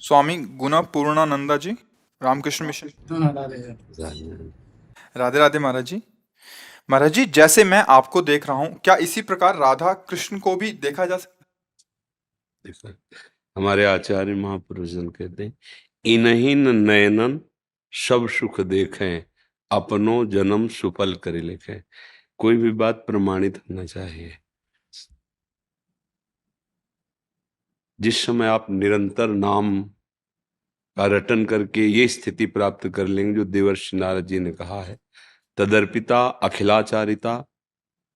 स्वामी गुना पूर्णानंदा जी, Ramakrishna mission. Radhe Radhe महाराज जी। महाराज जी, जैसे मैं आपको देख रहा हूँ, क्या इसी प्रकार राधा कृष्ण को भी देखा जा सकता? देखो, हमारे आचार्य महापुरुष जन कहते हैं, इन्हीं नयनन सब सुख देखें, अपनो जन्म सुफल करे लिखें। कोई भी बात प्रमाणित होना चाहिए। जिस समय आप निरंतर नाम का रटन करके ये स्थिति प्राप्त कर लेंगे जो देवर्षि नारद जी ने कहा है, तदर्पिता अखिलाचारिता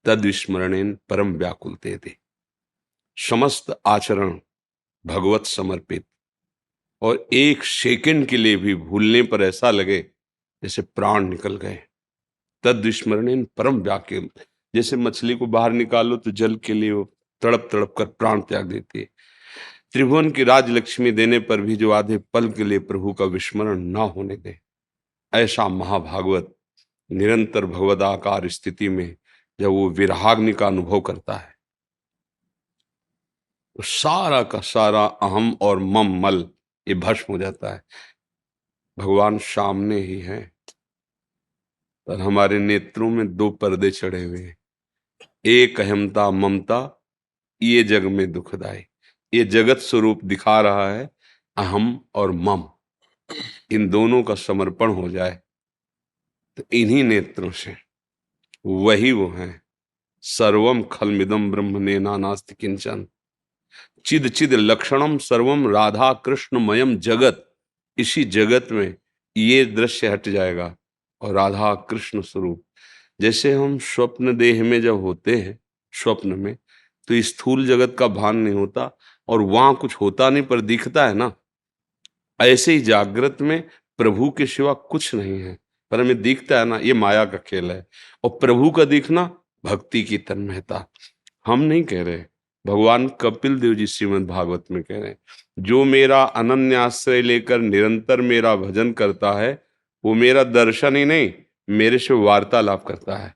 तद विस्मरणेन परम व्याकुलते थे। समस्त आचरण भगवत समर्पित, और एक सेकंड के लिए भी भूलने पर ऐसा लगे जैसे प्राण निकल गए। तद विस्मरणेन परम व्याकुल, जैसे मछली को बाहर निकालो तो जल के लिए वो तड़प तड़प कर प्राण त्याग देती है। त्रिभुवन की राजलक्ष्मी देने पर भी जो आधे पल के लिए प्रभु का विस्मरण ना होने दे, ऐसा महाभागवत निरंतर भगवदाकार स्थिति में जब वो विरहाग्नि का अनुभव करता है तो सारा का सारा अहम और मम मल ये भस्म हो जाता है। भगवान सामने ही हैं, पर हमारे नेत्रों में दो पर्दे चढ़े हुए हैं। एक अहमता ममता, ये जग में दुखदाई। ये जगत स्वरूप दिखा रहा है अहम और मम, इन दोनों का समर्पण हो जाए तो इन्हीं नेत्रों से वही वो हैं। सर्वम खलमिदम ब्रह्मणे नानास्ति किंचन, चिद चिद लक्षणम सर्वम राधा कृष्णमयम जगत। इसी जगत में ये दृश्य हट जाएगा और राधा कृष्ण स्वरूप, जैसे हम स्वप्न देह में जब होते हैं, स्वप्न में तो स्थूल जगत का भान नहीं होता और वहां कुछ होता नहीं पर दिखता है ना, ऐसे ही जागृत में प्रभु के सिवा कुछ नहीं है पर हमें दिखता है ना, ये माया का खेल है। और प्रभु का दिखना भक्ति की तन्मयता। हम नहीं कह रहे, भगवान कपिल देव जी श्रीमद् भागवत में कह रहे हैं, जो मेरा अनन्य आश्रय लेकर निरंतर मेरा भजन करता है वो मेरा दर्शन ही नहीं, मेरे से वार्तालाप करता है।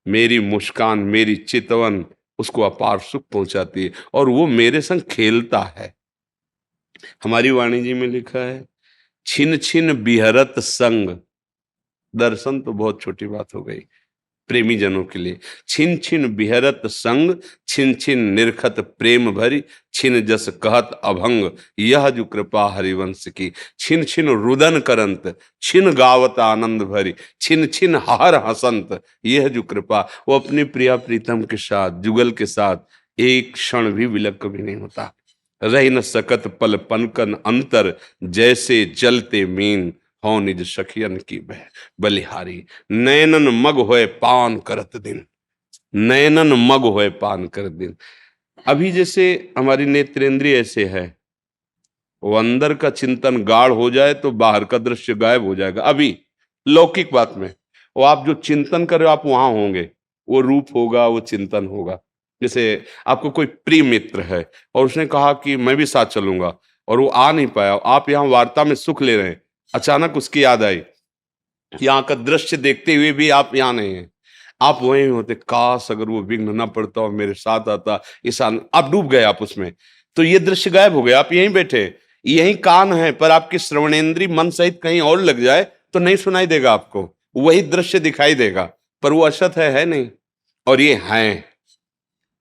मेरी मुस्कान, मेरी चितवन उसको अपार सुख पहुंचाती है और वो मेरे संग खेलता है। हमारी वाणी जी में लिखा है, छिन छिन बिहरत संग। दर्शन तो बहुत छोटी बात हो गई प्रेमी जनों के लिए। छिन छिन बिहरत संग, छिन छिन निरखत प्रेम भरी, छिन जस कहत अभंग, यह जो कृपा हरिवंश की। छिन छिन रुदन करंत, छिन गावत आनंद भरी, छिन छिन हर हसंत, यह जो कृपा। वो अपनी प्रिया प्रीतम के साथ, जुगल के साथ एक क्षण भी विलग कभी नहीं होता। रही न सकत पल पनकन अंतर, जैसे जलते मीन हो निज सखियन की बलिहारी। नैनन मग होए पान करत दिन, नैनन मग होए पान करत दिन। अभी जैसे हमारी नेत्रेंद्रिय ऐसे है, वो अंदर का चिंतन गाढ़ हो जाए तो बाहर का दृश्य गायब हो जाएगा। अभी लौकिक बात में वो आप जो चिंतन कर रहे हो आप वहां होंगे, वो रूप होगा, वो चिंतन होगा। जैसे आपको कोई प्रिय मित्र है और उसने कहा कि मैं भी साथ चलूंगा और वो आ नहीं पाया, आप यहाँ वार्ता में सुख ले रहे हैं, अचानक उसकी याद आई, यहाँ का दृश्य देखते हुए भी आप यहाँ नहीं हैं, आप वहीं होते, काश अगर वो विघ्न न पड़ता और मेरे साथ आता, इस आप डूब गए आप उसमें, तो ये दृश्य गायब हो गया। आप यहीं बैठे, यही कान है पर आपकी श्रवणेन्द्रीय मन सहित कहीं और लग जाए तो नहीं सुनाई देगा आपको, वही दृश्य दिखाई देगा पर वो असत है नहीं। और ये हैं,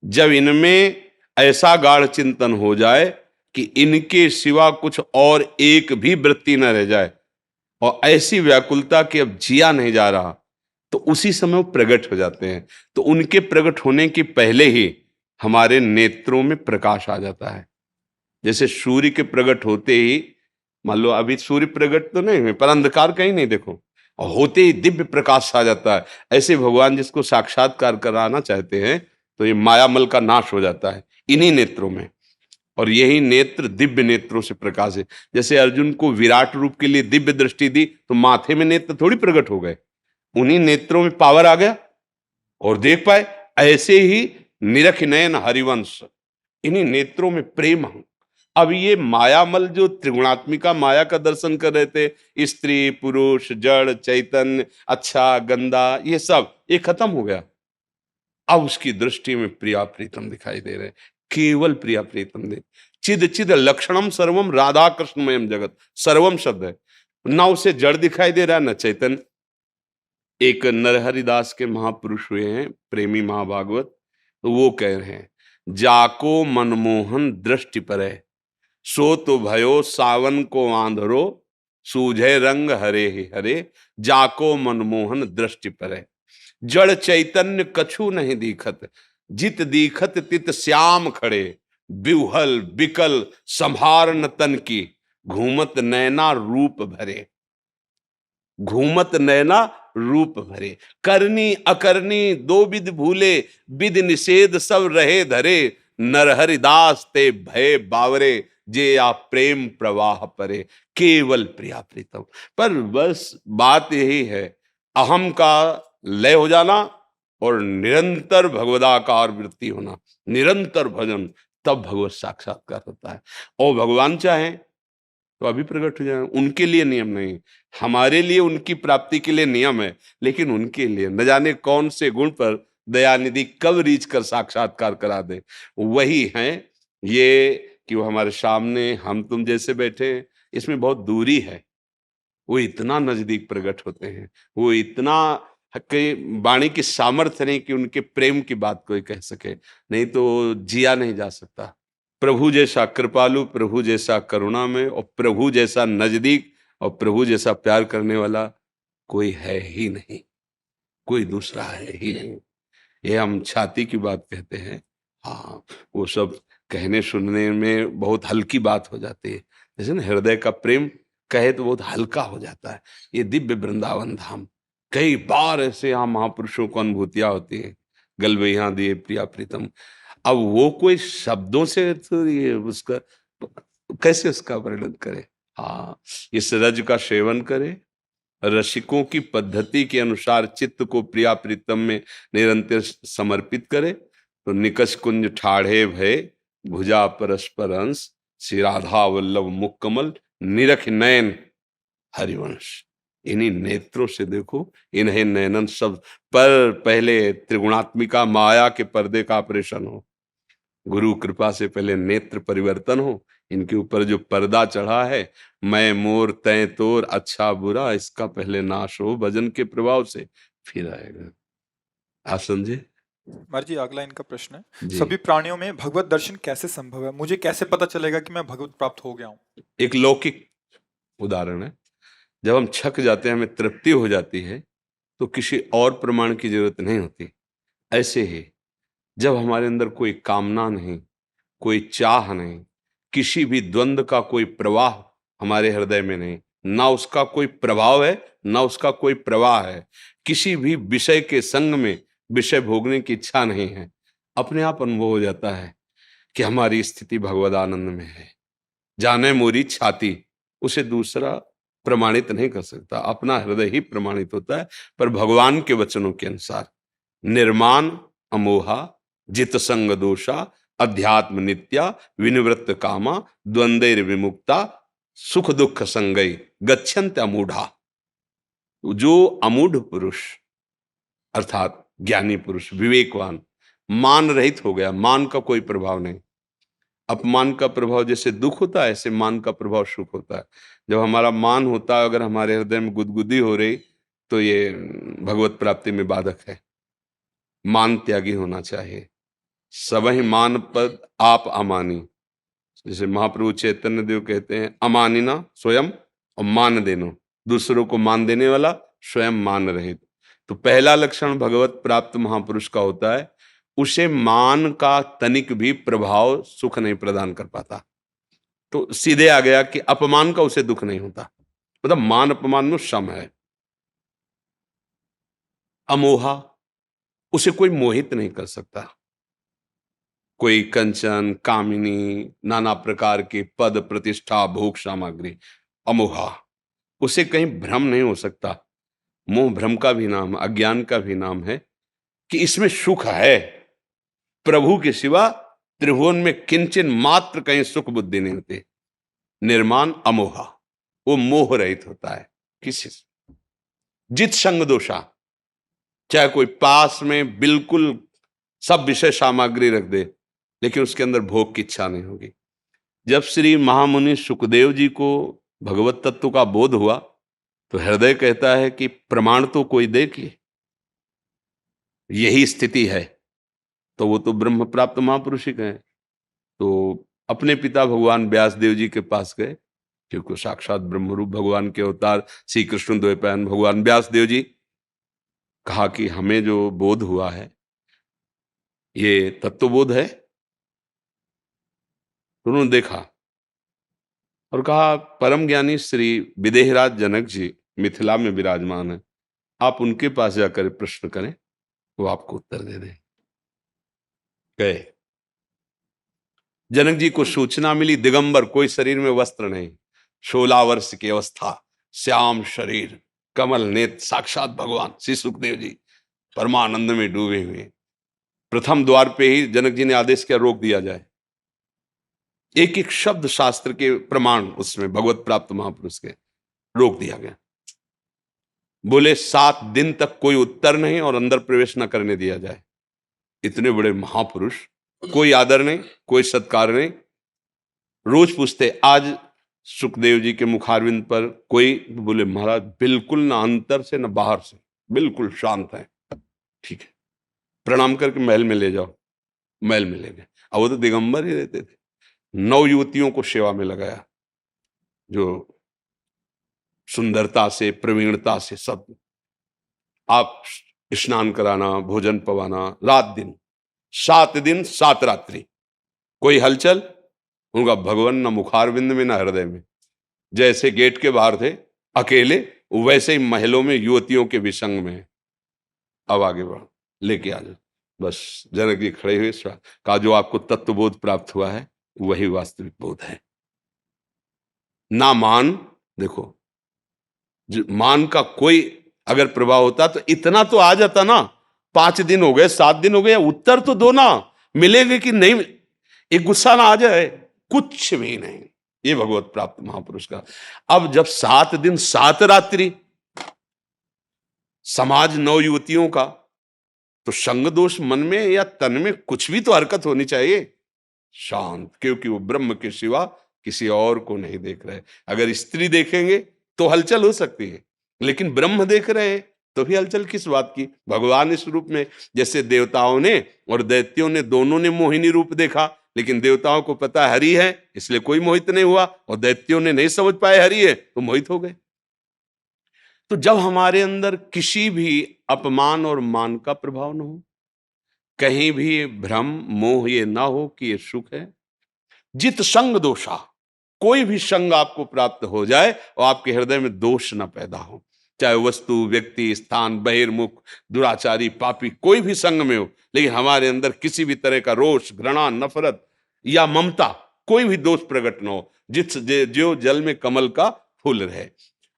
जब इनमें ऐसा गाढ़ चिंतन हो जाए कि इनके सिवा कुछ और एक भी वृत्ति न रह जाए और ऐसी व्याकुलता कि अब जिया नहीं जा रहा, तो उसी समय वो प्रकट हो जाते हैं। तो उनके प्रकट होने के पहले ही हमारे नेत्रों में प्रकाश आ जाता है। जैसे सूर्य के प्रकट होते ही, मान लो अभी सूर्य प्रकट तो नहीं हुए पर अंधकार कहीं नहीं देखो, और होते ही दिव्य प्रकाश आ जाता है। ऐसे भगवान जिसको साक्षात्कार कराना चाहते हैं तो ये मायामल का नाश हो जाता है इन्हीं नेत्रों में। और यही नेत्र दिव्य नेत्रों से प्रकाश है। जैसे अर्जुन को विराट रूप के लिए दिव्य दृष्टि दी तो माथे में नेत्र थोड़ी प्रकट हो गए, उन्हीं नेत्रों में पावर आ गया और देख पाए। ऐसे ही निरख नयन हरिवंश, इन्हीं नेत्रों में प्रेम। अब ये मायामल जो त्रिगुणात्मिका माया का दर्शन कर रहे थे, स्त्री पुरुष जड़ चैतन्य अच्छा गंदा ये सब, ये खत्म हो गया। अब उसकी दृष्टि में प्रिया प्रीतम दिखाई दे रहे, केवल प्रिया प्रीतम दे। चिद चिद लक्षणम सर्वम, राधा कृष्णमयम जगत, सर्वम शब्द है। ना उसे जड़ दिखाई दे रहा न चैतन्य। एक नरहरिदास के महापुरुष हुए हैं, प्रेमी महाभागवत, तो वो कह रहे हैं, जाको मनमोहन दृष्टि परै, सो तो भयो सावन को आंधरो, सूझे रंग हरे ही हरे, जाको मनमोहन दृष्टि परै। जड़ चैतन्य कछु नहीं दिखत, जित दिखत तित श्याम खड़े, बिहुल बिकल संभार न तन की, घूमत नैना रूप भरे। घूमत नैना रूप भरे, करनी अकरनी दो विध भूले, विध निषेध सब रहे धरे, नरहरिदास ते भय बावरे, जे आ प्रेम प्रवाह परे, केवल प्रिया प्रीतम। पर बस बात यही है, अहम का लय हो जाना और निरंतर भगवदाकार वृत्ति होना, निरंतर भजन, तब भगवत साक्षात्कार होता है। और भगवान चाहे तो अभी प्रकट हो जाए, उनके लिए नियम नहीं, हमारे लिए उनकी प्राप्ति के लिए नियम है, लेकिन उनके लिए न जाने कौन से गुण पर दयानिधि कब रीच कर साक्षात्कार करा दे। वही है ये कि वो हमारे सामने हम तुम जैसे बैठे हैं, इसमें बहुत दूरी है, वो इतना नजदीक प्रकट होते हैं, वो इतना वाणी की सामर्थ्य नहीं कि उनके प्रेम की बात कोई कह सके, नहीं तो जिया नहीं जा सकता। प्रभु जैसा कृपालु, प्रभु जैसा करुणामय और प्रभु जैसा नजदीक और प्रभु जैसा प्यार करने वाला कोई है ही नहीं, कोई दूसरा है ही नहीं। ये हम छाती की बात कहते हैं, हाँ वो सब कहने सुनने में बहुत हल्की बात हो जाती है, जैसे ना हृदय का प्रेम कहे तो बहुत हल्का हो जाता है। ये दिव्य वृंदावन धाम, कई बार ऐसे यहाँ महापुरुषों को अनुभूतियां होती है, गलबैया दिए प्रिया प्रीतम। अब वो कोई शब्दों से तो ये उसका कैसे उसका वर्णन करे। हाँ, इस रज का सेवन करे, रसिकों की पद्धति के अनुसार चित्त को प्रिया प्रीतम में निरंतर समर्पित करे, तो निकष कुंज ठाढ़े भय, भुजा परस्पर अंश, श्री राधा वल्लभ मुख कमल, निरख नयन हरिवंश। इन्हीं नेत्रों से देखो, इन्हें नयनन शब्द पर पहले त्रिगुणात्मिका माया के पर्दे का ऑपरेशन हो, गुरु कृपा से पहले नेत्र परिवर्तन हो, इनके ऊपर जो पर्दा चढ़ा है, मैं मोर तय तोर अच्छा बुरा, इसका पहले नाश हो भजन के प्रभाव से, फिर आएगा। आप समझे महाराज जी, अगला इनका प्रश्न है, जी। सभी प्राणियों में भगवत दर्शन कैसे संभव है? मुझे कैसे पता चलेगा कि मैं भगवत प्राप्त हो गया हूँ? एक लौकिक उदाहरण है, जब हम छक जाते हैं, हमें तृप्ति हो जाती है, तो किसी और प्रमाण की जरूरत नहीं होती। ऐसे ही जब हमारे अंदर कोई कामना नहीं, कोई चाह नहीं, किसी भी द्वंद्व का कोई प्रवाह हमारे हृदय में नहीं, ना उसका कोई प्रभाव है ना उसका कोई प्रवाह है, किसी भी विषय के संग में विषय भोगने की इच्छा नहीं है, अपने आप अनुभव हो जाता है कि हमारी स्थिति भगवद आनंद में है। जाने मोरी छाती, उसे दूसरा प्रमाणित नहीं कर सकता, अपना हृदय ही प्रमाणित होता है। पर भगवान के वचनों के अनुसार निर्माण अमोहा, जित संग दोषा, अध्यात्म नित्या, विनिवृत्त कामा, द्वंद्वैर विमुक्ता, सुख दुख संगई, गच्छन्त अमूढ़ा। जो अमूढ़ पुरुष अर्थात ज्ञानी पुरुष, विवेकवान, मान रहित हो गया, मान का कोई प्रभाव नहीं। अपमान का प्रभाव जैसे दुख होता है, ऐसे मान का प्रभाव सुख होता है। जब हमारा मान होता है, अगर हमारे हृदय में गुदगुदी हो रही, तो ये भगवत प्राप्ति में बाधक है। मान त्यागी होना चाहिए। सबहि मान पद आप अमानी, जैसे महाप्रभु चैतन्य देव कहते हैं, अमानिना स्वयं और मान देनो, दूसरों को मान देने वाला, स्वयं मान रहित। तो पहला लक्षण भगवत प्राप्त महापुरुष का होता है, उसे मान का तनिक भी प्रभाव सुख नहीं प्रदान कर पाता। तो सीधे आ गया कि अपमान का उसे दुख नहीं होता, मतलब मान अपमान में सम है। अमोहा, उसे कोई मोहित नहीं कर सकता। कोई कंचन, कामिनी, नाना प्रकार के पद, प्रतिष्ठा, भोग सामग्री, अमोहा, उसे कहीं भ्रम नहीं हो सकता। मोह भ्रम का भी नाम, अज्ञान का भी नाम है कि इसमें सुख है, प्रभु के सिवा त्रिभुवन में किंचन मात्र कहीं सुख बुद्धि नहीं होती। निर्माण अमोहा, वो मोह रहित होता है किसी से। जित संग दोषा, चाहे कोई पास में बिल्कुल सब विषय सामग्री रख दे, लेकिन उसके अंदर भोग की इच्छा नहीं होगी। जब श्री महामुनि सुखदेव जी को भगवत तत्व का बोध हुआ तो हृदय कहता है कि प्रमाण तो कोई देख ले, यही स्थिति है। तो वो तो ब्रह्म प्राप्त महापुरुष ही कहे। तो अपने पिता भगवान व्यास देव जी के पास गए, क्योंकि साक्षात ब्रह्मरूप भगवान के अवतार श्री कृष्ण द्वैपायन भगवान व्यास देव जी। कहा कि हमें जो बोध हुआ है ये तत्वबोध है। तो उन्होंने देखा और कहा, परम ज्ञानी श्री विदेहराज जनक जी मिथिला में विराजमान है, आप उनके पास जाकर प्रश्न करें, वो आपको उत्तर दे दें। गए। जनक जी को सूचना मिली, दिगंबर, कोई शरीर में वस्त्र नहीं, 16 वर्ष की अवस्था, श्याम शरीर, कमल नेत्र, साक्षात भगवान श्री सुखदेव जी परमानंद में डूबे हुए। प्रथम द्वार पे ही जनक जी ने आदेश किया, रोक दिया जाए। एक एक शब्द शास्त्र के प्रमाण उसमें भगवत प्राप्त महापुरुष के रोक दिया गया। बोले 7 दिन तक कोई उत्तर नहीं और अंदर प्रवेश न करने दिया जाए। इतने बड़े महापुरुष, कोई आदर नहीं, कोई सत्कार नहीं। रोज पूछते, आज सुखदेव जी के मुखारविंद पर कोई, बोले महाराज बिल्कुल ना अंदर से ना बाहर से, बिल्कुल शांत है। ठीक है, प्रणाम करके महल में ले जाओ। महल में ले गए। अब वो तो दिगंबर ही रहते थे। 9 युवतियों को सेवा में लगाया, जो सुंदरता से, प्रवीणता से, सब आप स्नान कराना, भोजन पवाना, रात दिन, 7 दिन 7 रात्रि, कोई हलचल उनका भगवान न मुखारविंद में न हृदय में। जैसे गेट के बाहर थे अकेले, वैसे ही महलों में युवतियों के विसंग में। अब आगे बढ़ो, लेके आ जाओ। बस जनक जी खड़े हुए, कहा जो आपको तत्वबोध प्राप्त हुआ है वही वास्तविक बोध है। ना मान, देखो मान का कोई अगर प्रभाव होता तो इतना तो आ जाता ना। 5 दिन हो गए, 7 दिन हो गए, उत्तर तो दो ना, मिलेंगे कि नहीं, एक गुस्सा ना आ जाए। कुछ भी नहीं, ये भगवत प्राप्त महापुरुष का। अब जब 7 दिन 7 रात्रि, समाज 9 युवतियों का, तो संग दोष मन में या तन में कुछ भी तो हरकत होनी चाहिए। शांत, क्योंकि वो ब्रह्म के सिवा किसी और को नहीं देख रहे। अगर स्त्री देखेंगे तो हलचल हो सकती है, लेकिन ब्रह्म देख रहे हैं तो भी हलचल किस बात की। भगवान इस रूप में, जैसे देवताओं ने और दैत्यों ने दोनों ने मोहिनी रूप देखा, लेकिन देवताओं को पता हरि है इसलिए कोई मोहित नहीं हुआ, और दैत्यों ने नहीं समझ पाए हरि है तो मोहित हो गए। तो जब हमारे अंदर किसी भी अपमान और मान का प्रभाव न हो, कहीं भी भ्रम मोह ये ना हो कि ये सुख है, जित संग दोषा, कोई भी संग आपको प्राप्त हो जाए और आपके हृदय में दोष ना पैदा हो, चाहे वस्तु, व्यक्ति, स्थान, बहिर्मुख, दुराचारी, पापी, कोई भी संग में हो, लेकिन हमारे अंदर किसी भी तरह का रोष, घृणा, नफरत या ममता, कोई भी दोष प्रकट न हो, जो जल में कमल का फूल रहे।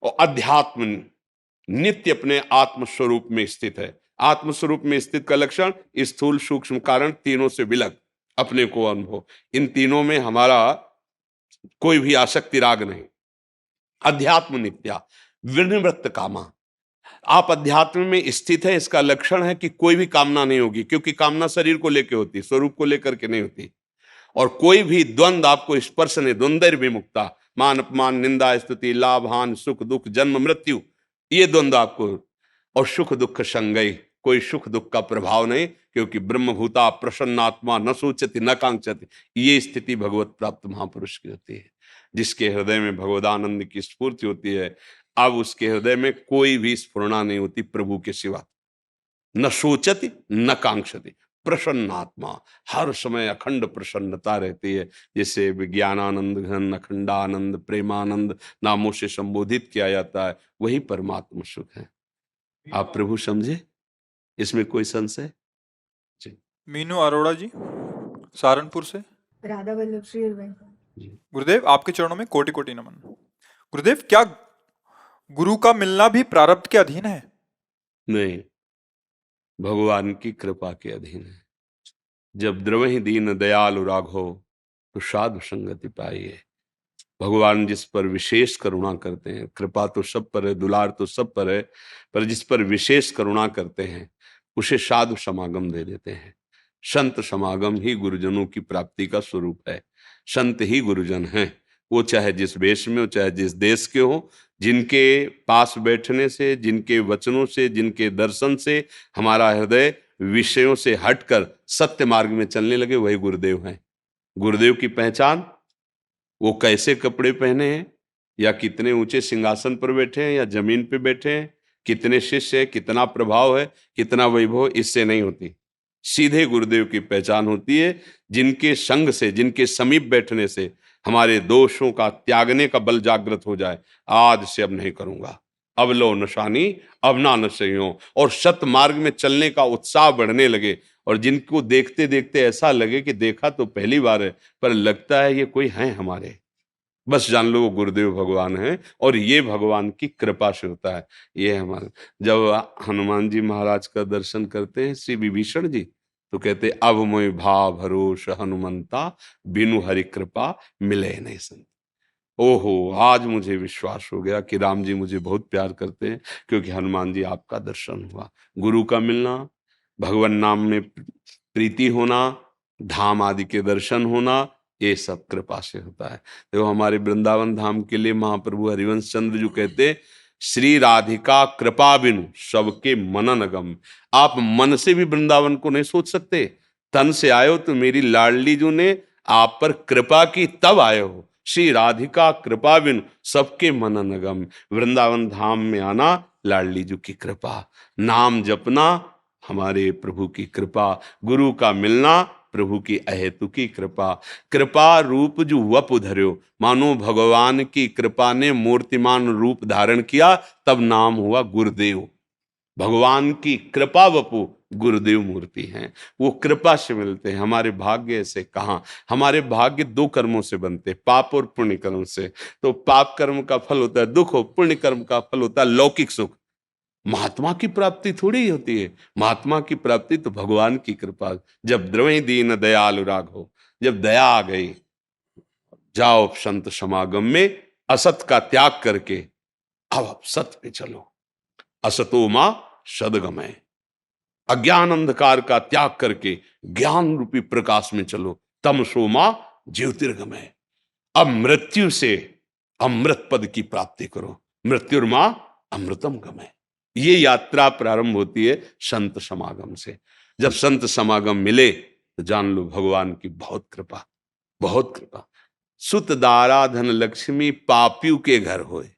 और अध्यात्म नित्य अपने आत्म स्वरूप में स्थित है। आत्म स्वरूप में स्थित का लक्षण स्थूल, सूक्ष्म, कारण, तीनों से विलग अपने को अनुभव। इन तीनों में हमारा कोई भी आसक्ति, राग नहीं। अध्यात्म नित्या विनिवृत्त कामा, आप अध्यात्म में स्थित है, इसका लक्षण है कि कोई भी कामना नहीं होगी, क्योंकि कामना शरीर को लेकर होती, स्वरूप को लेकर के नहीं होती। और कोई भी द्वंद आपको स्पर्श नहीं, द्वंद्व विमुक्ता, मान अपमान, निंदा स्तुति, लाभ हानि, सुख दुख, जन्म मृत्यु, ये द्वंद्व आपको। और सुख दुख संगई, कोई सुख दुख का प्रभाव नहीं, क्योंकि ब्रह्मभूता प्रसन्नात्मा न सोचती न कांक्षति। ये स्थिति भगवत प्राप्त महापुरुष की होती है, जिसके हृदय में भगवदानंद की स्फूर्ति होती है। अब उसके हृदय में कोई भी स्फुरणा नहीं होती प्रभु के सिवा, न सोचती न कांक्षति, प्रसन्नात्मा, हर समय अखंड प्रसन्नता रहती है। जिसे विज्ञानानंद घन अखंडानंद प्रेमानंद नामों से संबोधित किया जाता है, वही परमात्मा सुख है। आप प्रभु समझे, इसमें कोई संशय? जी मीनू अरोड़ा जी, सहारनपुर से। राधा वल्लभ श्री अरविंद। जी। गुरुदेव, आपके चरणों में कोटि कोटि नमन। गुरुदेव, क्या गुरु का मिलना भी प्रारब्ध के अधीन है? नहीं, भगवान की कृपा के अधीन है। जब द्रवहि दीन दयालु राघो तो साधु संगति पाइए। भगवान जिस पर विशेष करुणा करते हैं, कृपा तो सब पर है, दुलार तो सब पर है, पर जिस पर विशेष करुणा करते हैं उसे साधु समागम दे देते हैं। संत समागम ही गुरुजनों की प्राप्ति का स्वरूप है। संत ही गुरुजन हैं। वो चाहे जिस वेश में हो, चाहे जिस देश के हो, जिनके पास बैठने से, जिनके वचनों से, जिनके दर्शन से हमारा हृदय विषयों से हटकर सत्य मार्ग में चलने लगे, वही गुरुदेव हैं। गुरुदेव की पहचान, वो कैसे कपड़े पहने हैं, या कितने ऊंचे सिंहासन पर बैठे हैं, या जमीन पे बैठे हैं, कितने शिष्य है, कितना प्रभाव है, कितना वैभव, इससे नहीं होती। सीधे गुरुदेव की पहचान होती है, जिनके संग से, जिनके समीप बैठने से हमारे दोषों का त्यागने का बल जागृत हो जाए। आज से अब नहीं करूंगा, अब लो नशानी अब ना नशइयों, और सत मार्ग में चलने का उत्साह बढ़ने लगे। और जिनको देखते देखते ऐसा लगे कि देखा तो पहली बार है, पर लगता है ये कोई है हमारे, बस जान लो वो गुरुदेव भगवान है, और ये भगवान की कृपा से होता है। ये हमारे, जब हनुमान जी महाराज का दर्शन करते हैं श्री विभीषण जी, तो कहते अब मोहि भाव भरोस हनुमंता, बिनु हरि कृपा मिले नहीं संत। ओहो, आज मुझे विश्वास हो गया कि राम जी मुझे बहुत प्यार करते हैं, क्योंकि हनुमान जी आपका दर्शन हुआ। गुरु का मिलना, भगवान नाम में प्रीति होना, धाम आदि के दर्शन होना, ये सब कृपा से होता है। तो हमारे वृंदावन धाम के लिए महाप्रभु हरिवंश चंद्र जी कहते, श्री राधिका कृपा बिनु सबके मनन गम। आप मन से भी वृंदावन को नहीं सोच सकते, तन से आए हो तो मेरी लाडली जी ने आप पर कृपा की तब आए हो। श्री राधिका कृपा बिनु सबके मनन गम। वृंदावन धाम में आना लाडली जी की कृपा, नाम जपना हमारे प्रभु की कृपा, गुरु का मिलना प्रभु की अहेतु की कृपा। कृपा रूप जो वप धर्यो, मानो भगवान की कृपा ने मूर्तिमान रूप धारण किया, तब नाम हुआ गुरुदेव। भगवान की कृपा वपु गुरुदेव मूर्ति हैं, वो कृपा से मिलते हैं। हमारे भाग्य ऐसे कहाँ, हमारे भाग्य दो कर्मों से बनते, पाप और पुण्य कर्म से। तो पाप कर्म का फल होता है दुख, हो पुण्य कर्म का फल होता है लौकिक सुख। महात्मा की प्राप्ति थोड़ी ही होती है, महात्मा की प्राप्ति तो भगवान की कृपा। जब द्रवि दीन दयालु राघो, जब दया आ गई, जाओ संत समागम में असत का त्याग करके अब सत पे चलो। असतो मां सदगमय, अज्ञान अंधकार का त्याग करके ज्ञान रूपी प्रकाश में चलो। तमसो मां ज्योतिर्गमय, अब मृत्यु से अमृत पद की प्राप्ति करो। मृत्युर्मा अमृतम गमय। ये यात्रा प्रारंभ होती है संत समागम से। जब संत समागम मिले तो जान लो भगवान की बहुत कृपा, बहुत कृपा। सुत दारा धन लक्ष्मी पापियों के घर होए,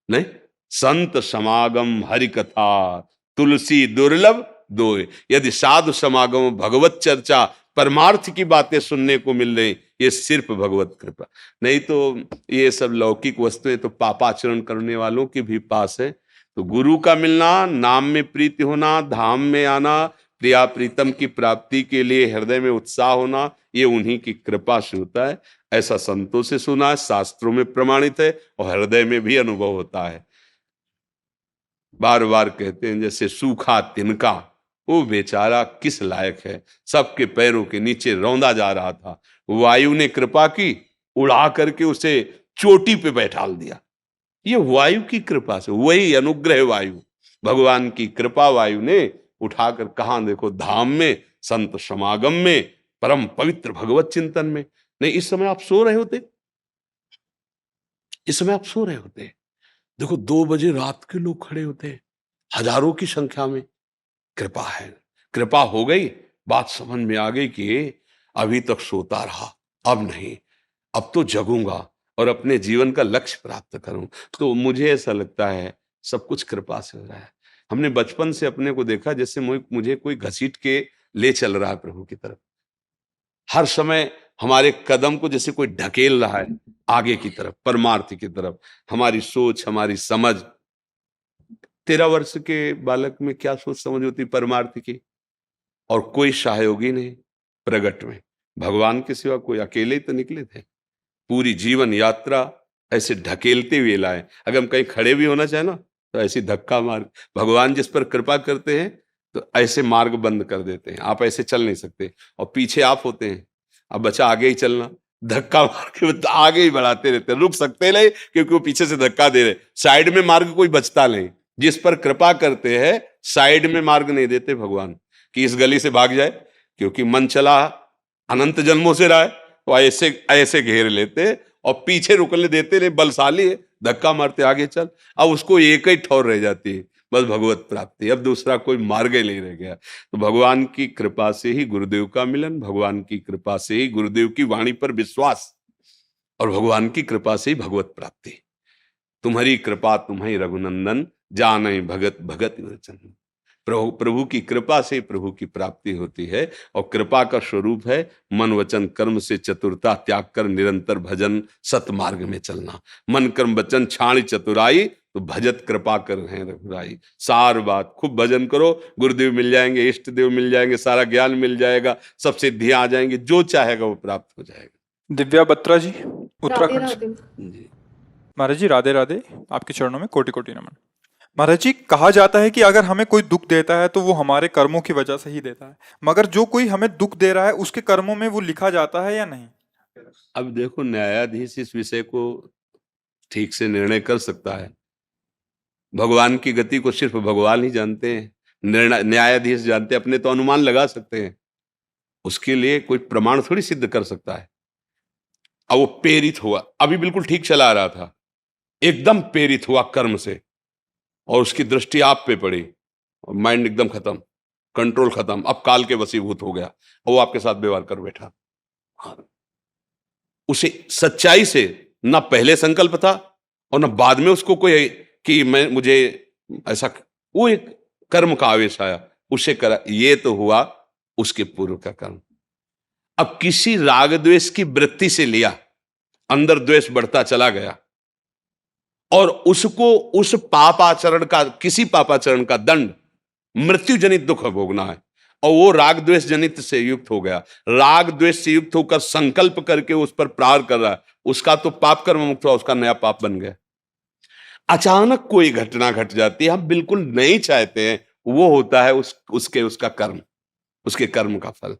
नहीं संत समागम हरि कथा तुलसी दुर्लभ दोए। यदि साधु समागम भगवत चर्चा परमार्थ की बातें सुनने को मिल रही, ये सिर्फ भगवत कृपा। नहीं तो ये सब लौकिक वस्तुएं तो पापाचरण करने वालों के भी पास है। तो गुरु का मिलना, नाम में प्रीति होना, धाम में आना, प्रिया प्रीतम की प्राप्ति के लिए हृदय में उत्साह होना, ये उन्हीं की कृपा से होता है। ऐसा संतों से सुना है, शास्त्रों में प्रमाणित है, और हृदय में भी अनुभव होता है। बार बार कहते हैं जैसे सूखा तिनका, वो बेचारा किस लायक है, सबके पैरों के नीचे रौंदा जा रहा था, वायु ने कृपा की, उड़ा करके उसे चोटी पे बैठाल दिया। ये वायु की कृपा से, वही अनुग्रह वायु, भगवान की कृपा वायु ने उठाकर कहां देखो धाम में, संत समागम में, परम पवित्र भगवत चिंतन में। नहीं, इस समय आप सो रहे होते, इस समय आप सो रहे होते। देखो 2 बजे रात के लोग खड़े होते हैं हजारों की संख्या में। कृपा है, कृपा हो गई, बात समझ में आ गई कि अभी तक सोता रहा, अब नहीं, अब तो जगूंगा और अपने जीवन का लक्ष्य प्राप्त करूं। तो मुझे ऐसा लगता है सब कुछ कृपा से हो रहा है। हमने बचपन से अपने को देखा जैसे मुझे कोई घसीट के ले चल रहा है प्रभु की तरफ। हर समय हमारे कदम को जैसे कोई ढकेल रहा है आगे की तरफ, परमार्थ की तरफ। हमारी सोच, हमारी समझ, 13 वर्ष के बालक में क्या सोच समझ होती परमार्थ की, और कोई सहयोगी नहीं प्रगट में। भगवान के सिवा कोई, अकेले तो निकले थे। पूरी जीवन यात्रा ऐसे ढकेलते हुए लाए। अगर हम कहीं खड़े भी होना चाहे ना तो ऐसी धक्का मार, भगवान जिस पर कृपा करते हैं तो ऐसे मार्ग बंद कर देते हैं, आप ऐसे चल नहीं सकते, और पीछे आप होते हैं, अब बच्चा आगे ही चलना, धक्का मार के आगे ही बढ़ाते रहते हैं, रुक सकते नहीं क्योंकि वो पीछे से धक्का दे रहे। साइड में मार्ग कोई बचता नहीं, जिस पर कृपा करते हैं साइड में मार्ग नहीं देते भगवान कि इस गली से भाग जाए, क्योंकि मन चला अनंत जन्मों से रहा है, वो ऐसे ऐसे घेर लेते और पीछे रुकने देते नहीं, बलशाली है, धक्का मारते आगे चल। अब उसको एक ही ठौर रह जाती है, बस भगवत प्राप्ति, अब दूसरा कोई मार्ग ही नहीं रह गया। तो भगवान की कृपा से ही गुरुदेव का मिलन, भगवान की कृपा से ही गुरुदेव की वाणी पर विश्वास, और भगवान की कृपा से ही भगवत प्राप्ति। तुम्हारी कृपा तुम्हें रघुनंदन, जानहि भगत भगत वचन। प्रभु प्रभु की कृपा से प्रभु की प्राप्ति होती है, और कृपा का स्वरूप है मन वचन कर्म से चतुरता त्याग कर निरंतर भजन सतमार्ग में चलना। मन कर्म वचन छाणी चतुराई, तो भजत कृपा कर है रघुराई। सार बात, खूब भजन करो, गुरुदेव मिल जाएंगे, इष्ट देव मिल जाएंगे, सारा ज्ञान मिल जाएगा, सब सिद्धियां आ जाएंगी, जो चाहेगा वो प्राप्त हो जाएगा। दिव्या बत्रा जी, राधे उत्तराखंड से। राधे। जी महाराज जी राधे राधे, आपके चरणों में कोटि कोटि नमन। महाराज जी, कहा जाता है कि अगर हमें कोई दुख देता है तो वो हमारे कर्मों की वजह से ही देता है, मगर जो कोई हमें दुख दे रहा है उसके कर्मों में वो लिखा जाता है या नहीं? अब देखो, न्यायाधीश इस विषय को ठीक से निर्णय कर सकता है। भगवान की गति को सिर्फ भगवान ही जानते हैं, निर्णय न्यायाधीश जानते हैं, अपने तो अनुमान लगा सकते हैं, उसके लिए कोई प्रमाण थोड़ी सिद्ध कर सकता है। अब वो प्रेरित हुआ, अभी बिल्कुल ठीक चला आ रहा था, एकदम प्रेरित हुआ कर्म से, और उसकी दृष्टि आप पे पड़ी, और माइंड एकदम खत्म, कंट्रोल खत्म, अब काल के वशीभूत हो गया, और वो आपके साथ व्यवहार कर बैठा। हाँ, उसे सच्चाई से ना पहले संकल्प था और ना बाद में उसको कोई कि मैं मुझे ऐसा, वो एक कर्म का आवेश आया, उसे करा, ये तो हुआ उसके पूर्व का कर्म। अब किसी राग द्वेष की वृत्ति से लिया, अंदर द्वेष बढ़ता चला गया, और उसको उस पापाचरण का, किसी पापाचरण का दंड मृत्यु जनित दुख भोगना है, और वो राग द्वेष जनित से युक्त हो गया, राग द्वेष से युक्त होकर संकल्प करके उस पर प्रहार कर रहा है, उसका तो पाप कर्म मुक्त हुआ, उसका नया पाप बन गया। अचानक कोई घटना घट जाती है, हम बिल्कुल नहीं चाहते हैं, वो होता है उसका कर्म, उसके कर्म का फल।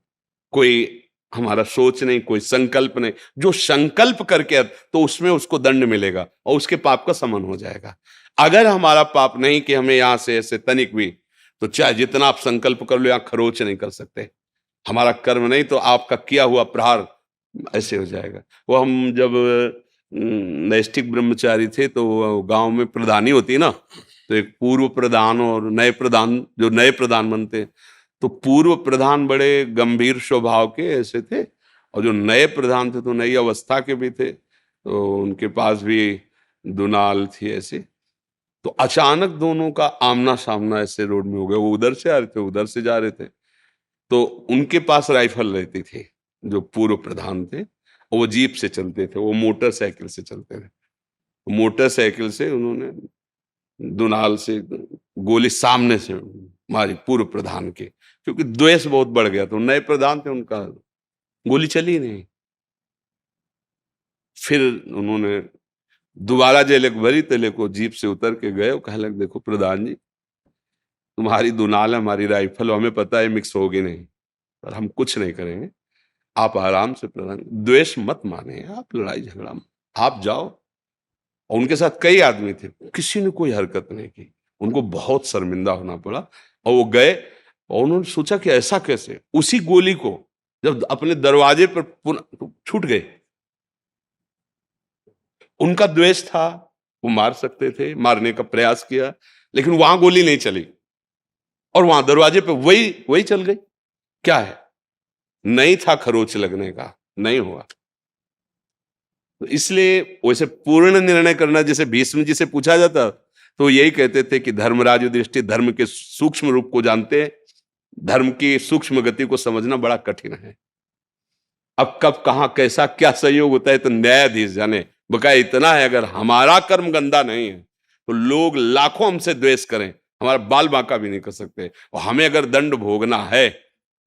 कोई हमारा सोच नहीं, कोई संकल्प नहीं, जो संकल्प करके तो उसमें उसको दंड मिलेगा और उसके पाप का समन हो जाएगा। अगर हमारा पाप नहीं कि हमें यहां से ऐसे तनिक भी, तो चाहे जितना आप संकल्प कर लो, यहां खरोच नहीं कर सकते। हमारा कर्म नहीं तो आपका किया हुआ प्रहार ऐसे हो जाएगा। वो हम जब नैष्ठिक ब्रह्मचारी थे, तो गांव में प्रधानी होती है ना, तो एक पूर्व प्रधान और नए प्रधान, जो नए प्रधान बनते, तो पूर्व प्रधान बड़े गंभीर स्वभाव के ऐसे थे, और जो नए प्रधान थे तो नई अवस्था के भी थे, तो उनके पास भी दुनाल थी ऐसे। तो अचानक दोनों का आमना सामना ऐसे रोड में हो गया, वो उधर से आ रहे थे, उधर से जा रहे थे, तो उनके पास राइफल रहती थी, जो पूर्व प्रधान थे, और वो जीप से चलते थे, वो मोटरसाइकिल से चलते थे। मोटरसाइकिल से उन्होंने दुनाल से गोली सामने से मारी पूर्व प्रधान के, क्योंकि द्वेष बहुत बढ़ गया, तो नए प्रधान थे, उनका गोली चली नहीं। फिर उन्होंने दोबारा जेल भरी, तेले को जीप से उतर के गए और कहने लगे, देखो प्रधान जी, तुम्हारी दुनाल है, हमारी राइफल, हमें पता है मिक्स होगी नहीं, पर हम कुछ नहीं करेंगे, आप आराम से प्रधान, द्वेष मत माने, आप लड़ाई झगड़ा आप जाओ। और उनके साथ कई आदमी थे, किसी ने कोई हरकत नहीं की, उनको बहुत शर्मिंदा होना पड़ा, और वो गए, और उन्होंने सोचा कि ऐसा कैसे, उसी गोली को जब अपने दरवाजे पर पुनः छूट गए, उनका द्वेष था, वो मार सकते थे, मारने का प्रयास किया, लेकिन वहां गोली नहीं चली, और वहां दरवाजे पे वही चल गई। क्या है, नहीं था खरोच लगने का, नहीं हुआ। तो इसलिए वैसे पूर्ण निर्णय करना, जैसे भीष्म जी से पूछा जाता, तो यही कहते थे कि धर्मराज युधिष्ठिर धर्म के सूक्ष्म रूप को जानते हैं, धर्म की सूक्ष्म गति को समझना बड़ा कठिन है। अब कब कहां कैसा क्या सहयोग होता है तो न्यायाधीश जाने। बकाया इतना है, अगर हमारा कर्म गंदा नहीं है तो लोग लाखों हमसे द्वेष करें, हमारा बाल बांका भी नहीं कर सकते, और हमें अगर दंड भोगना है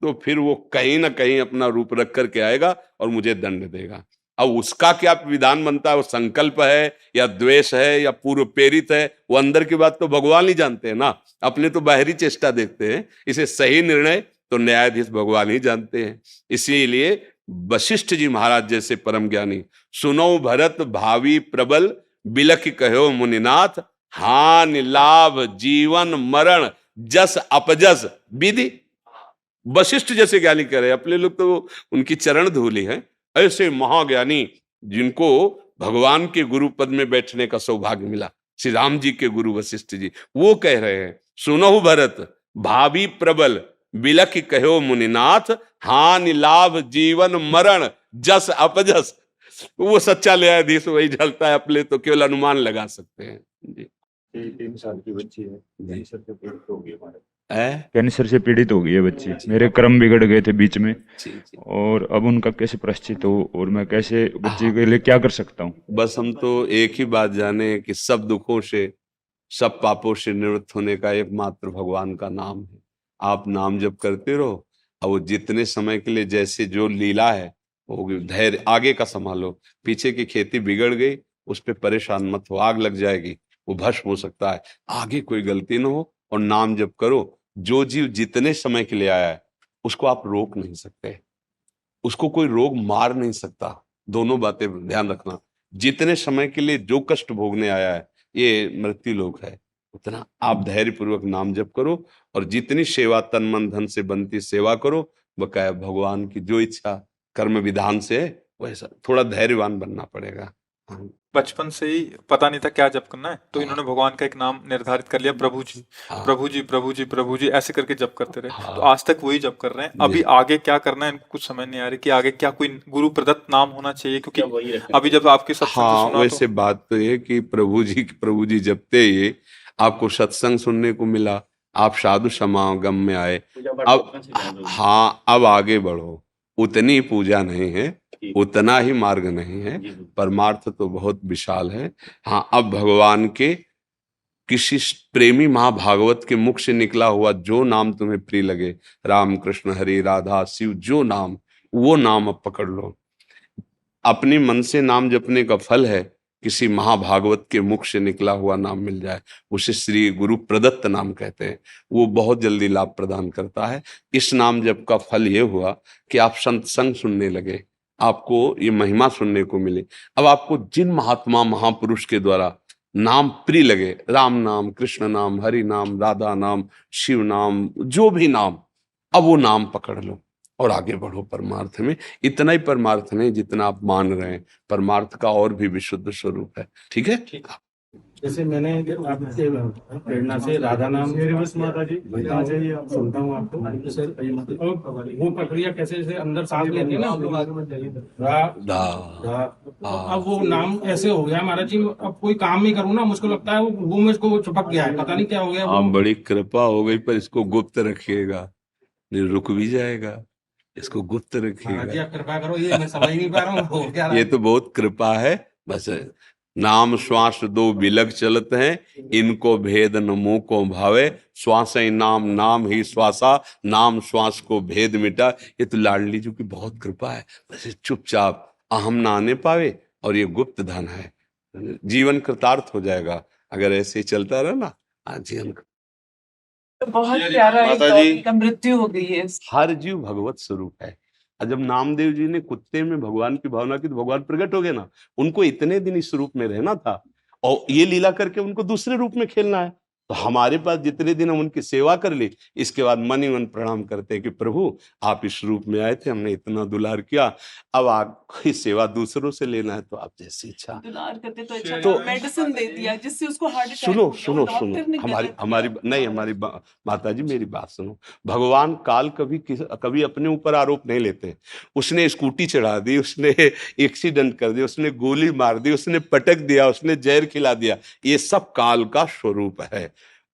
तो फिर वो कहीं ना कहीं अपना रूप रख करके आएगा और मुझे दंड देगा। अब उसका क्या विधान बनता है, वो संकल्प है या द्वेष है या पूर्व प्रेरित है, वो अंदर की बात तो भगवान ही जानते हैं ना, अपने तो बाहरी चेष्टा देखते हैं। इसे सही निर्णय तो न्यायाधीश भगवान ही जानते हैं। इसीलिए वशिष्ठ जी महाराज जैसे परम ज्ञानी, सुनो भरत भावी प्रबल, बिलख कहो मुनिनाथ, हान लाभ जीवन मरण जस अपजस विधि। वशिष्ठ जैसे ज्ञानी कह रहे, अपने लोग तो उनकी चरण धूली है, ऐसे महाज्ञानी जिनको भगवान के गुरु पद में बैठने का सौभाग्य मिला, श्री राम जी के गुरु वशिष्ठ जी, वो कह रहे हैं, सुनहु भरत भावी प्रबल बिलख कहो मुनिनाथ, हानि लाभ जीवन मरण जस अपजस। वो सच्चा न्यायाधीश वही झलता है, अपने तो केवल अनुमान लगा सकते हैं जी। 3 साल की बच्ची है, कैंसर से पीड़ित हो गई हमारे। कैंसर से पीड़ित हो गई है बच्ची। मेरे कर्म बिगड़ गए थे बीच में, जी, जी। और अब उनका कैसे प्रायश्चित हो, और मैं कैसे बच्ची के लिए क्या कर सकता हूँ। बस हम तो एक ही बात जाने कि सब दुखों से, सब पापों से निवृत्त होने का एकमात्र भगवान का नाम है। आप नाम जप करते रहो, और वो जितने समय के लिए जैसे जो लीला है वो धैर्य, आगे का संभालो। पीछे की खेती बिगड़ गई, उस पर परेशान मत हो, आग लग जाएगी, वो भस्म हो सकता है। आगे कोई गलती ना हो, और नाम जप करो। जो जीव जितने समय के लिए आया है उसको आप रोक नहीं सकते, उसको कोई रोग मार नहीं सकता। दोनों बातें ध्यान रखना। जितने समय के लिए जो कष्ट भोगने आया है, ये मृत्यु लोक है, उतना आप धैर्य पूर्वक नाम जप करो, और जितनी सेवा तन मन धन से बनती सेवा करो। बकाया भगवान की जो इच्छा कर्म विधान से है, वैसा थोड़ा धैर्यवान बनना पड़ेगा। हाँ। बचपन से ही पता नहीं था क्या जप करना है, तो इन्होंने भगवान का एक नाम निर्धारित कर लिया, प्रभु जी हाँ। प्रभु जी प्रभु जी प्रभु जी, ऐसे करके जप करते रहे। हाँ। तो आज तक वही जप कर रहे हैं। अभी आगे क्या करना है इनको कुछ समझ नहीं आ रही कि आगे क्या कोई गुरु प्रदत्त नाम होना चाहिए, क्योंकि अभी जब आपके सत्संग हाँ, सुना वैसे बात तो ये कि प्रभु जी जपते ही आपको सत्संग सुनने को मिला, आप साधु समागम में आए। अब हाँ, अब आगे बढ़ो। उतनी पूजा नहीं है, उतना ही मार्ग नहीं है, परमार्थ तो बहुत विशाल है। हाँ, अब भगवान के किसी प्रेमी महाभागवत के मुख से निकला हुआ जो नाम तुम्हें प्रिय लगे, राम कृष्ण हरि राधा शिव, जो नाम, वो नाम अब पकड़ लो। अपने मन से नाम जपने का फल है किसी महाभागवत के मुख से निकला हुआ नाम मिल जाए, उसे श्री गुरु प्रदत्त नाम कहते हैं। वो बहुत जल्दी लाभ प्रदान करता है। इस नाम जप का फल ये हुआ कि आप सत्संग सुनने लगे, आपको ये महिमा सुनने को मिली। अब आपको जिन महात्मा महापुरुष के द्वारा नाम प्रिय लगे, राम नाम, कृष्ण नाम, हरि नाम, राधा नाम, शिव नाम, जो भी नाम, अब वो नाम पकड़ लो और आगे बढ़ो परमार्थ में। इतना ही परमार्थ नहीं जितना आप मान रहे हैं, परमार्थ का और भी विशुद्ध स्वरूप है। ठीक है? जैसे मैंने आपसे प्रेरणा से राधा नाम माता जी सुनता हूँ आपको सर, वो प्रक्रिया कैसे जैसे अंदर सांस लेते हैं ना, अब वो नाम ऐसे हो गया महाराज जी। अब कोई काम ही करूँ ना, मुझको लगता है वो मुझको चिपक गया है, पता नहीं क्या हो गया। आप बड़ी कृपा हो गई, पर इसको गुप्त रखिएगा, नहीं रुक भी जाएगा। इसको गुप्त रखिएगा। कृपा करो, ये मैं समझ नहीं पा रहा हूँ। ये तो बहुत कृपा है। बस नाम श्वास दो बिलग चलत हैं, इनको भेद न मुंह को भावे, श्वास ही नाम नाम ही श्वासा, नाम श्वास को भेद मिटा। ये तो लाडली जी की बहुत कृपा है। बस चुपचाप अहम ना आने पावे, और ये गुप्त धन है, जीवन कृतार्थ हो जाएगा अगर ऐसे चलता रहा ना। जीवन बहुत प्यारा एक डॉगी का मृत्यु हो गई है। हर जीव भगवत स्वरूप है। और जब नामदेव जी ने कुत्ते में भगवान की भावना की, तो भगवान प्रकट हो गए ना। उनको इतने दिन इस रूप में रहना था, और ये लीला करके उनको दूसरे रूप में खेलना है। तो हमारे पास जितने दिन हम उनकी सेवा कर ली, इसके बाद मन ही मन प्रणाम करते हैं कि प्रभु आप इस रूप में आए थे, हमने इतना दुलार किया, अब आपकी सेवा दूसरों से लेना है तो आप जैसी इच्छा। दुलार करते तो अच्छा, तो मेडिसिन दे दिया जिससे उसको हार्ट अटैक सुनो सुनो सुनो, हमारी माता जी मेरी बात सुनो। भगवान काल कभी अपने ऊपर आरोप नहीं लेते। उसने स्कूटी चढ़ा दी, उसने एक्सीडेंट कर दिया, उसने गोली मार दी, उसने पटक दिया, उसने जहर खिला दिया, ये सब काल का स्वरूप है।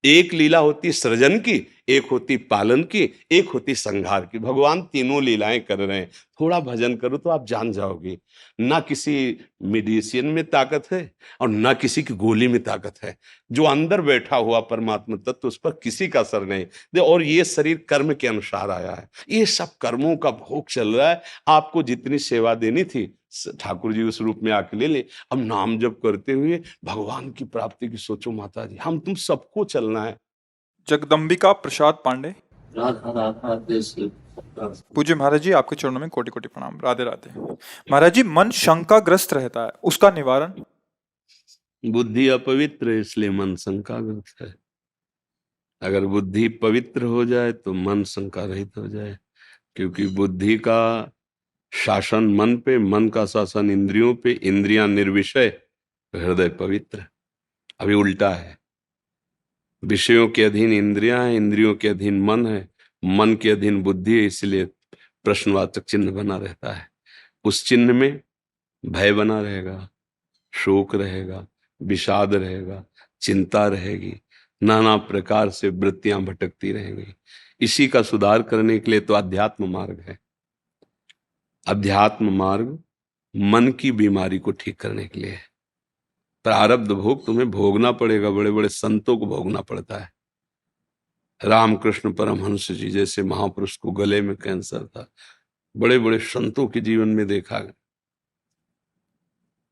एक लीला होती सृजन की, एक होती पालन की, एक होती संहार की। भगवान तीनों लीलाएं कर रहे हैं। थोड़ा भजन करो तो आप जान जाओगे, ना किसी मेडिसिन में ताकत है और ना किसी की गोली में ताकत है। जो अंदर बैठा हुआ परमात्मा तत्व, उस पर किसी का असर नहीं। और ये शरीर कर्म के अनुसार आया है, ये सब कर्मों का भोग चल रहा है। आपको जितनी सेवा देनी थी ठाकुर जी उस रूप में आके ले ले। अब नाम जप करते हुए भगवान की प्राप्ति की सोचो माता जी, हम तुम सबको चलना है। जगदम्बिका प्रसाद पांडे। राधा राधा देश। पूज्य महाराज जी, आपके चरणों में कोटि कोटि प्रणाम। राधे राधे। महाराज जी, मन शंकाग्रस्त रहता है, उसका निवारण? बुद्धि अपवित्र है, इसलिए मन शंकाग्रस्त है। अगर बुद्धि पवित्र हो जाए तो मन शंका रहित हो जाए, क्योंकि बुद्धि का शासन मन पे, मन का शासन इंद्रियों पे, इंद्रियां निर्विषय, हृदय पवित्र। अभी उल्टा है, विषयों के अधीन इंद्रियां हैं, इंद्रियों के अधीन मन है, मन के अधीन बुद्धि है, इसलिए प्रश्नवाचक चिन्ह बना रहता है। उस चिन्ह में भय बना रहेगा, शोक रहेगा, विषाद रहेगा, चिंता रहेगी, नाना प्रकार से वृत्तियां भटकती रहेंगी। इसी का सुधार करने के लिए तो अध्यात्म मार्ग है। अध्यात्म मार्ग मन की बीमारी को ठीक करने के लिए है। प्रारब्ध भोग तुम्हें भोगना पड़ेगा, बड़े बड़े संतों को भोगना पड़ता है। रामकृष्ण परमहंस जी जैसे महापुरुष को गले में कैंसर था, बड़े बड़े संतों के जीवन में देखा गया।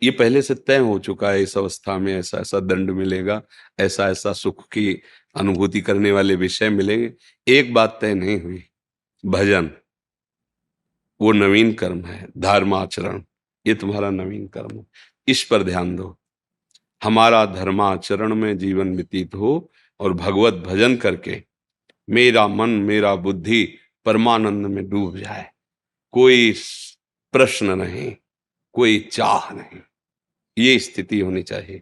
ये पहले से तय हो चुका है, इस अवस्था में ऐसा ऐसा दंड मिलेगा, ऐसा ऐसा सुख की अनुभूति करने वाले विषय मिलेंगे। एक बात तय नहीं हुई, भजन वो नवीन कर्म है, धर्माचरण ये तुम्हारा नवीन कर्म है, इस पर ध्यान दो। हमारा धर्माचरण में जीवन व्यतीत हो और भगवत भजन करके मेरा मन मेरा बुद्धि परमानंद में डूब जाए। कोई प्रश्न नहीं, कोई चाह नहीं, ये स्थिति होनी चाहिए।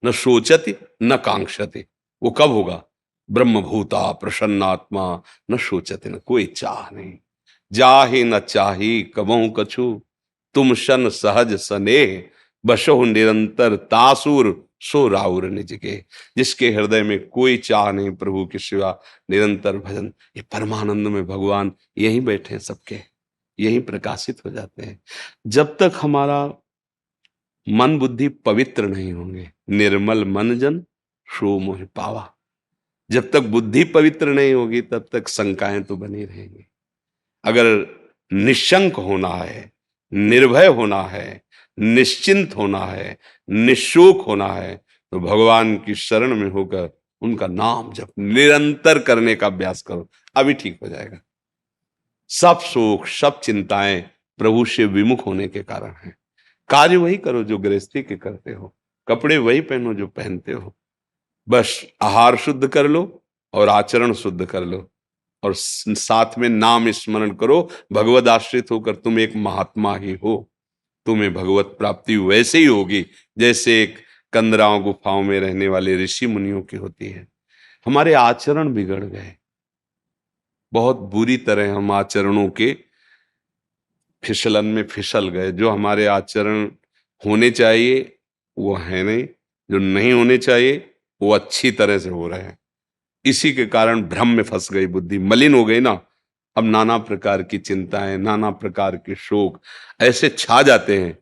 न सोचति न कांक्षति। वो कब होगा? ब्रह्मभूता प्रसन्नात्मा न सोचति, न कोई चाह नहीं। जाहि न चाही कबहु कछु, तुम शन सहज सनेह, बसहु निरंतर तासुर सो राउर निज के। जिसके हृदय में कोई चाह नहीं प्रभु के सिवा, निरंतर भजन, ये परमानंद में भगवान यहीं बैठे हैं, सबके यहीं प्रकाशित हो जाते हैं। जब तक हमारा मन बुद्धि पवित्र नहीं होंगे, निर्मल मन जन सो मोहि पावा। जब तक बुद्धि पवित्र नहीं होगी तब तक शंकाएं तो बनी रहेंगी। अगर निशंक होना है, निर्भय होना है, निश्चिंत होना है, निशोक होना है, तो भगवान की शरण में होकर उनका नाम जप निरंतर करने का अभ्यास करो, अभी ठीक हो जाएगा। सब शोक सब चिंताएं प्रभु से विमुख होने के कारण है। कार्य वही करो जो गृहस्थी के करते हो, कपड़े वही पहनो जो पहनते हो, बस आहार शुद्ध कर लो और आचरण शुद्ध कर लो, और साथ में नाम स्मरण करो। भगवद आश्रित होकर तुम एक महात्मा ही हो, तुम्हें भगवत प्राप्ति वैसे ही होगी जैसे एक कंदराओं गुफाओं में रहने वाले ऋषि मुनियों की होती है। हमारे आचरण बिगड़ गए, बहुत बुरी तरह हम आचरणों के फिसलन में फिसल गए। जो हमारे आचरण होने चाहिए वो है नहीं, जो नहीं होने चाहिए वो अच्छी तरह से हो रहे हैं। इसी के कारण भ्रम में फंस गई बुद्धि, मलिन हो गई ना। अब नाना प्रकार की चिंताएं, नाना प्रकार के शोक ऐसे छा जाते हैं,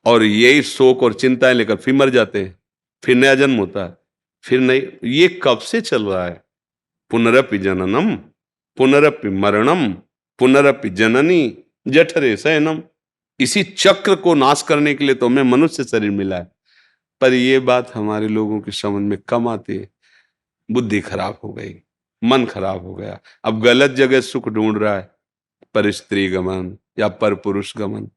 और यही शोक और चिंताएं लेकर फिर मर जाते हैं, फिर नया जन्म होता है, फिर नहीं। ये कब से चल रहा है? पुनरपि जननम पुनरपि मरणम पुनरपि जननी जठरे शयनम। इसी चक्र को नाश करने के लिए तो हमें मनुष्य शरीर मिला है। पर ये बात हमारे लोगों की समझ में कम आती है। बुद्धि खराब हो गई, मन खराब हो गया, अब गलत जगह सुख ढूंढ रहा है, पर स्त्री गमन या पर पुरुष गमन,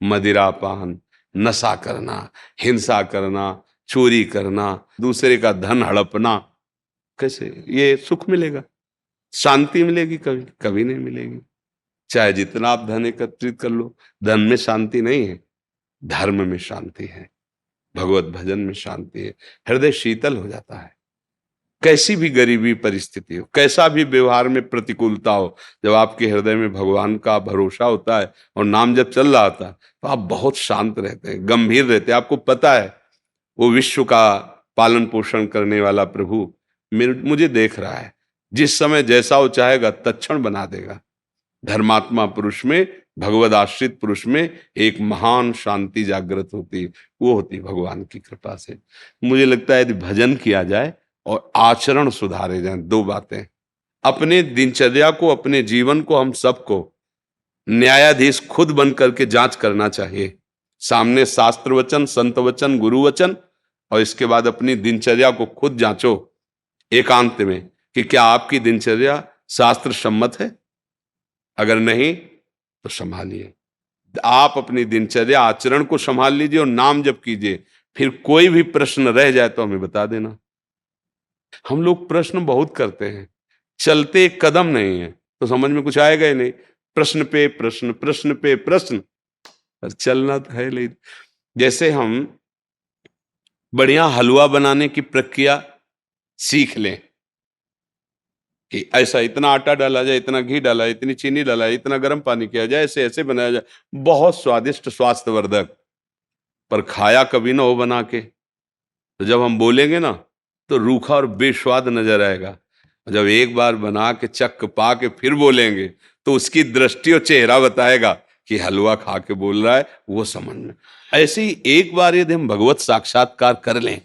मदिरापान, नशा करना, हिंसा करना, चोरी करना, दूसरे का धन हड़पना। कैसे ये सुख मिलेगा? शांति मिलेगी? कभी कभी नहीं मिलेगी। चाहे जितना आप धन एकत्रित कर लो, धन में शांति नहीं है, धर्म में शांति है, भगवत भजन में शांति है। हृदय शीतल हो जाता है। कैसी भी गरीबी परिस्थिति हो, कैसा भी व्यवहार में प्रतिकूलता हो, जब आपके हृदय में भगवान का भरोसा होता है और नाम जब चल रहा होता है, तो आप बहुत शांत रहते हैं, गंभीर रहते हैं। आपको पता है वो विश्व का पालन पोषण करने वाला प्रभु मुझे देख रहा है, जिस समय जैसा वो चाहेगा तत्क्षण बना देगा। धर्मात्मा पुरुष में, भगवद आश्रित पुरुष में एक महान शांति जागृत होती है, वो होती भगवान की कृपा से। मुझे लगता है यदि भजन किया जाए और आचरण सुधारे जाएं, दो बातें, अपने दिनचर्या को, अपने जीवन को हम सबको न्यायाधीश खुद बन करके जांच करना चाहिए। सामने शास्त्र वचन, संत वचन, गुरु वचन, और इसके बाद अपनी दिनचर्या को खुद जांचो एकांत में कि क्या आपकी दिनचर्या शास्त्र सम्मत है। अगर नहीं तो संभालिए, आप अपनी दिनचर्या आचरण को संभाल लीजिए और नाम जप कीजिए। फिर कोई भी प्रश्न रह जाए तो हमें बता देना। हम लोग प्रश्न बहुत करते हैं, चलते एक कदम नहीं है तो समझ में कुछ आएगा ही नहीं। प्रश्न पे प्रश्न, प्रश्न पे प्रश्न, और चलना तो है नहीं। जैसे हम बढ़िया हलवा बनाने की प्रक्रिया सीख लें कि ऐसा इतना आटा डाला जाए, इतना घी डाला जाए, इतनी चीनी डाला जाए, इतना गर्म पानी किया जाए, ऐसे ऐसे बनाया जाए, बहुत स्वादिष्ट स्वास्थ्यवर्धक, पर खाया कभी ना हो बना के, तो जब हम बोलेंगे ना तो रूखा और बेस्वाद नजर आएगा। जब एक बार बना के चख पा के फिर बोलेंगे तो उसकी दृष्टि और चेहरा बताएगा कि हलवा खा के बोल रहा है, वो समझ में। ऐसे ही एक बार यदि हम भगवत साक्षात्कार कर लें,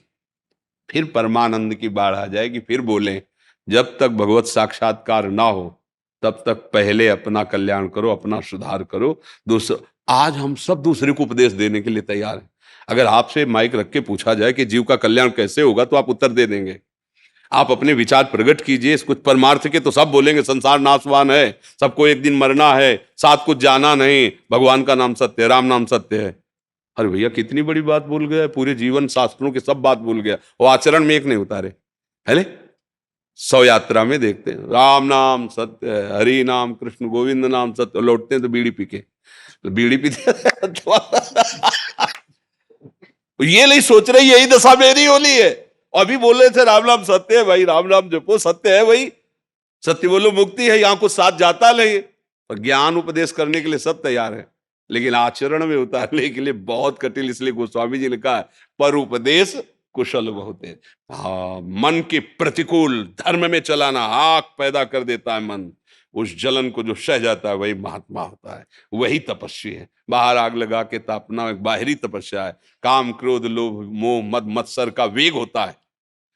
फिर परमानंद की बाढ़ आ जाएगी, फिर बोलें। जब तक भगवत साक्षात्कार ना हो तब तक पहले अपना कल्याण करो, अपना सुधार करो। दूसरा, आज हम सब दूसरे को उपदेश देने के लिए तैयार हैं। अगर आपसे माइक रख के पूछा जाए कि जीव का कल्याण कैसे होगा, तो आप उत्तर दे देंगे। आप अपने विचार प्रकट कीजिए कुछ परमार्थ के, तो सब बोलेंगे संसार नाशवान है, सबको एक दिन मरना है, साथ कुछ जाना नहीं, भगवान का नाम सत्य है, राम नाम सत्य है। अरे भैया कितनी बड़ी बात बोल गया है, पूरे जीवन शास्त्रों की सब बात भूल गया, वो आचरण में एक नहीं उतारे। है 100 यात्रा में देखते हैं राम नाम सत्य है, हरि नाम कृष्ण गोविंद नाम सत्य, लौटते हैं तो बीड़ी पी के, तो बीड़ी पीते ये नहीं सोच रहे यही दशा मेरी होनी है। अभी बोल रहे थे राम नाम सत्य है, भाई राम नाम जपो, सत्य है भाई, सत्य बोलो मुक्ति है, यहां कुछ साथ जाता नहीं। और ज्ञान उपदेश करने के लिए सब तैयार है, लेकिन आचरण में उतारने के लिए बहुत कठिन। इसलिए गोस्वामी जी ने कहा पर उपदेश कुशल बहुत है। हाँ, मन के प्रतिकूल धर्म में चलाना आग पैदा कर देता है मन, उस जलन को जो सह जाता है वही महात्मा होता है, वही तपस्वी है। बाहर आग लगा के तापना एक बाहरी तपस्या है, काम क्रोध लोभ मोह मद मत्सर का वेग होता है,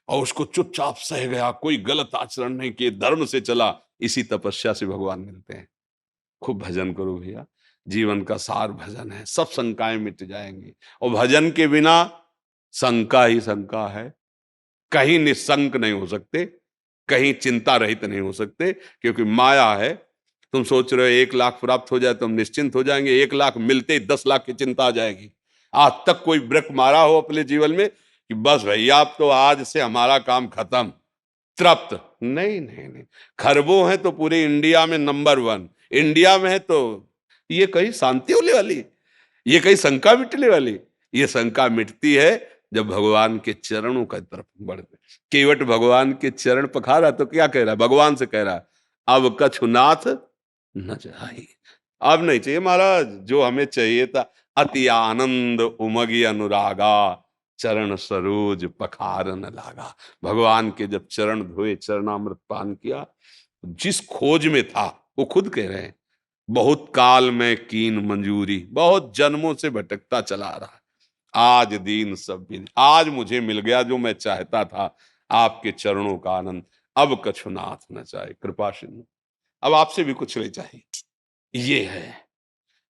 और उसको चुपचाप सह गया, कोई गलत आचरण नहीं किए, धर्म से चला, इसी तपस्या से भगवान मिलते हैं। खूब भजन करो भैया, जीवन का सार भजन है, सब शंकाएं मिट जाएंगी। और भजन के बिना शंका ही शंका है, कहीं निशंक नहीं हो सकते, कहीं चिंता रहित नहीं हो सकते, क्योंकि माया है। तुम सोच रहे हो 1 लाख प्राप्त हो जाए तो हम निश्चिंत हो जाएंगे, 1 लाख मिलते ही 10 लाख की चिंता आ जाएगी। आज तक कोई ब्रेक मारा हो अपने जीवन में कि बस भैया अब तो आज से हमारा काम खत्म, तृप्त? नहीं नहीं नहीं, खरबों है तो पूरे इंडिया में नंबर 1, इंडिया में है तो ये कहीं शांति होने वाली, ये कहीं शंका मिटने वाली? ये शंका मिटती है जब भगवान के चरणों का तरफ बढ़ते। केवट भगवान के चरण पखारा तो क्या कह रहा है, भगवान से कह रहा है अब कछुनाथ न चाहिए, अब नहीं चाहिए महाराज, जो हमें चाहिए था अति आनंद उमगी अनुरागा चरण सरोज पखार न लागा। भगवान के जब चरण धोए, चरणामृत पान किया, जिस खोज में था वो खुद कह रहे हैं बहुत काल में कीन मंजूरी, बहुत जन्मों से भटकता चला रहा, आज दीन सब बिन, आज मुझे मिल गया जो मैं चाहता था, आपके चरणों का आनंद, अब कछुनाथ न चाहे कृपा सिंधु, अब आपसे भी कुछ नहीं चाहिए। ये है,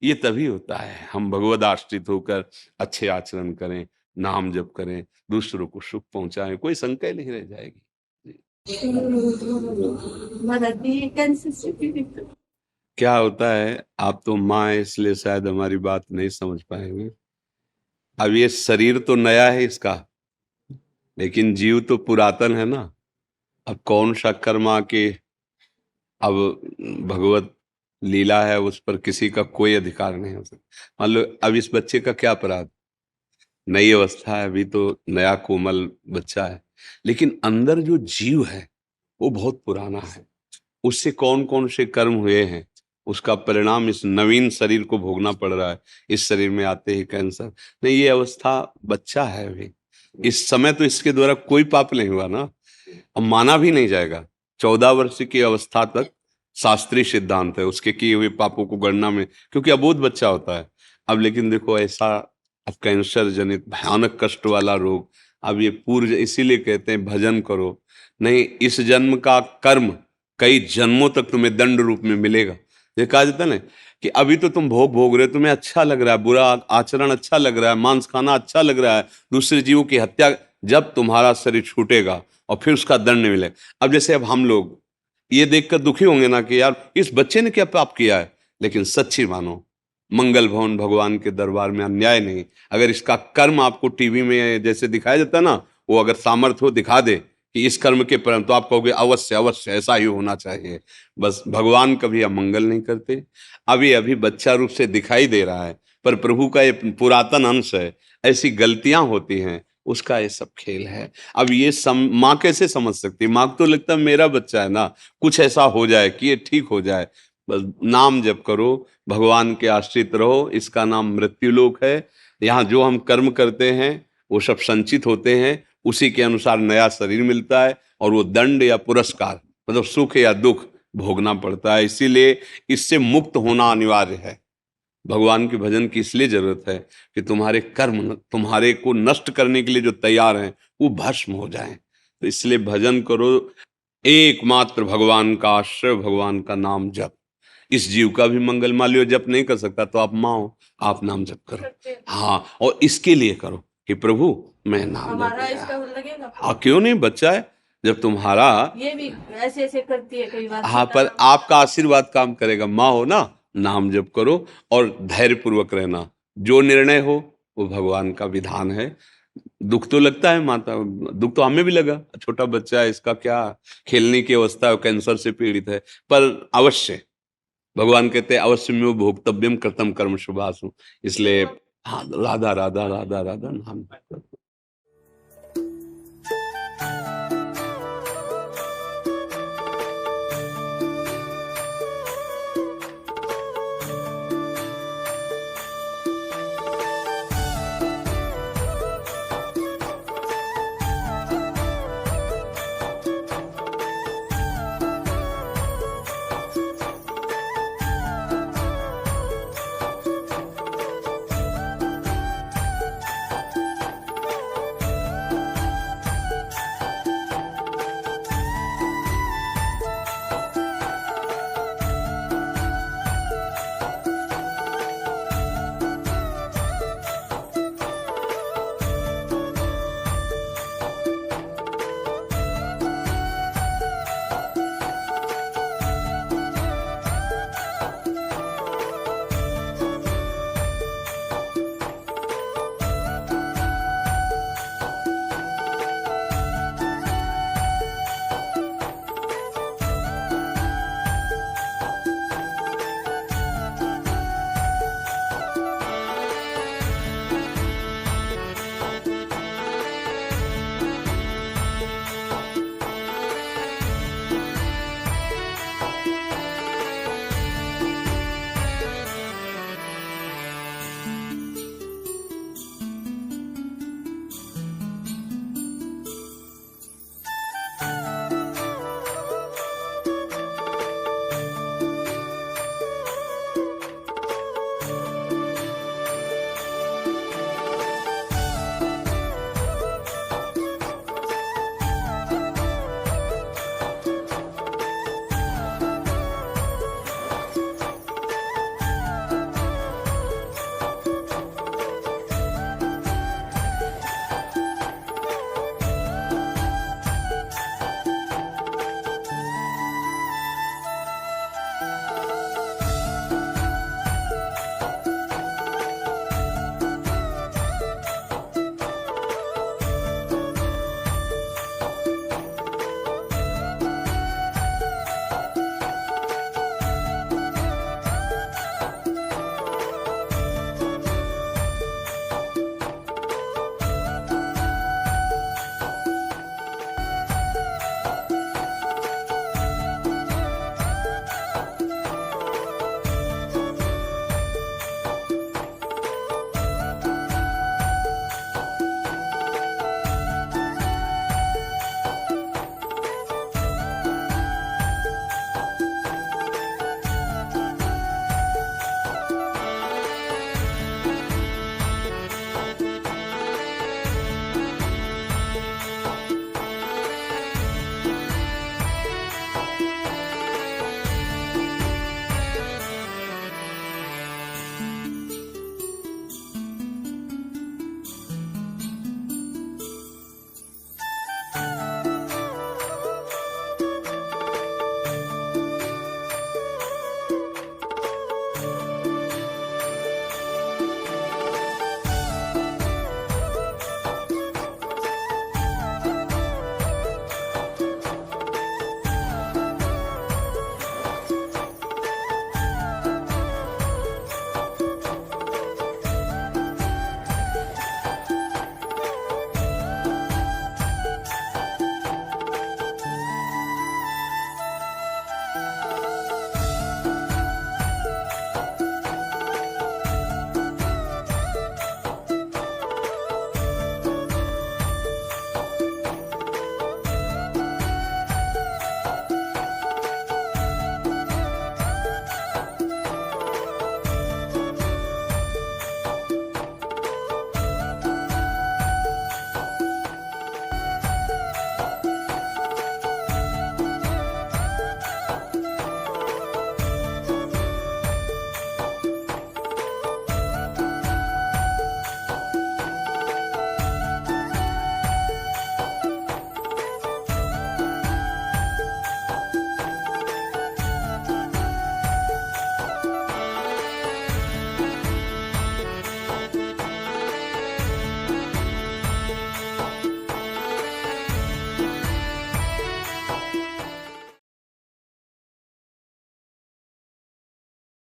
ये तभी होता है हम भगवद आश्रित होकर अच्छे आचरण करें, नाम जप करें, दूसरों को सुख पहुंचाएं, कोई शंका नहीं रह जाएगी। क्या होता है, आप तो माँ है इसलिए शायद हमारी बात नहीं समझ पाएंगे। अब ये शरीर तो नया है इसका, लेकिन जीव तो पुरातन है ना। अब कौन सा कर्मा के, अब भगवत लीला है, उस पर किसी का कोई अधिकार नहीं हो सकता। मान लो अब इस बच्चे का क्या अपराध, नई अवस्था है, अभी तो नया कोमल बच्चा है, लेकिन अंदर जो जीव है वो बहुत पुराना है, उससे कौन कौन से कर्म हुए हैं, उसका परिणाम इस नवीन शरीर को भोगना पड़ रहा है। इस शरीर में आते ही कैंसर, नहीं ये अवस्था बच्चा है अभी, इस समय तो इसके द्वारा कोई पाप नहीं हुआ ना, अब माना भी नहीं जाएगा। 14 वर्ष की अवस्था तक शास्त्रीय सिद्धांत है उसके किए हुए पापों को गणना में, क्योंकि अबोध बच्चा होता है। अब लेकिन देखो ऐसा, अब कैंसर जनित भयानक कष्ट वाला रोग, अब ये पूर्व, इसीलिए कहते हैं भजन करो, नहीं इस जन्म का कर्म कई जन्मों तक तुम्हें दंड रूप में मिलेगा। ये कहा जाता ना कि अभी तो तुम भोग रहे हो, तुम्हें अच्छा लग रहा है, बुरा आचरण अच्छा लग रहा है, मांस खाना अच्छा लग रहा है, दूसरे जीवों की हत्या, जब तुम्हारा शरीर छूटेगा और फिर उसका दंड मिलेगा। अब जैसे अब हम लोग ये देखकर दुखी होंगे ना कि यार इस बच्चे ने क्या पाप किया है, लेकिन सच्ची मानो मंगल भवन भगवान के दरबार में अन्याय नहीं। अगर इसका कर्म आपको टीवी में जैसे दिखाया जाता है ना, वो अगर सामर्थ्य हो दिखा दे कि इस कर्म के परिणाम, तो आप कहोगे अवश्य अवश्य ऐसा ही होना चाहिए। बस भगवान कभी अमंगल नहीं करते। अभी अभी बच्चा रूप से दिखाई दे रहा है, पर प्रभु का ये पुरातन अंश है, ऐसी गलतियां होती हैं, उसका ये सब खेल है। अब ये माँ कैसे समझ सकती है? माँ को तो लगता है मेरा बच्चा है ना, कुछ ऐसा हो जाए कि ये ठीक हो जाए। बस नाम जप करो, भगवान के आश्रित रहो, इसका नाम मृत्युलोक है। यहाँ जो हम कर्म करते हैं वो सब संचित होते हैं, उसी के अनुसार नया शरीर मिलता है, और वो दंड या पुरस्कार मतलब सुख या दुख भोगना पड़ता है। इसीलिए इससे मुक्त होना अनिवार्य है। भगवान के भजन की इसलिए जरूरत है कि तुम्हारे कर्म तुम्हारे को नष्ट करने के लिए जो तैयार हैं वो भस्म हो जाएं। तो इसलिए भजन करो, एकमात्र भगवान का आश्रय, भगवान का नाम जप। इस जीव का भी मंगल, मान लो जप नहीं कर सकता तो आप माँ हो, आप नाम जप करो। हाँ, और इसके लिए करो कि प्रभु मैं नाम हमारा जप। इसका लगेगा। हाँ, क्यों नहीं, बच्चा है जब तुम्हारा। ये भी ऐसे ऐसे करती है कई बार। हाँ, पर आपका आशीर्वाद काम करेगा। माँ हो ना, नाम जप करो और धैर्य पूर्वक रहना। जो निर्णय हो वो भगवान का विधान है। दुख तो लगता है माता, दुख तो हमें भी लगा, छोटा बच्चा है, इसका क्या खेलने की अवस्था है, कैंसर से पीड़ित है, पर अवश्य भगवान कहते हैं अवश्य में वो भोक्तव्यम कृतम कर्म शुभासु। इसलिए हाँ, राधा राधा राधा राधा नाम।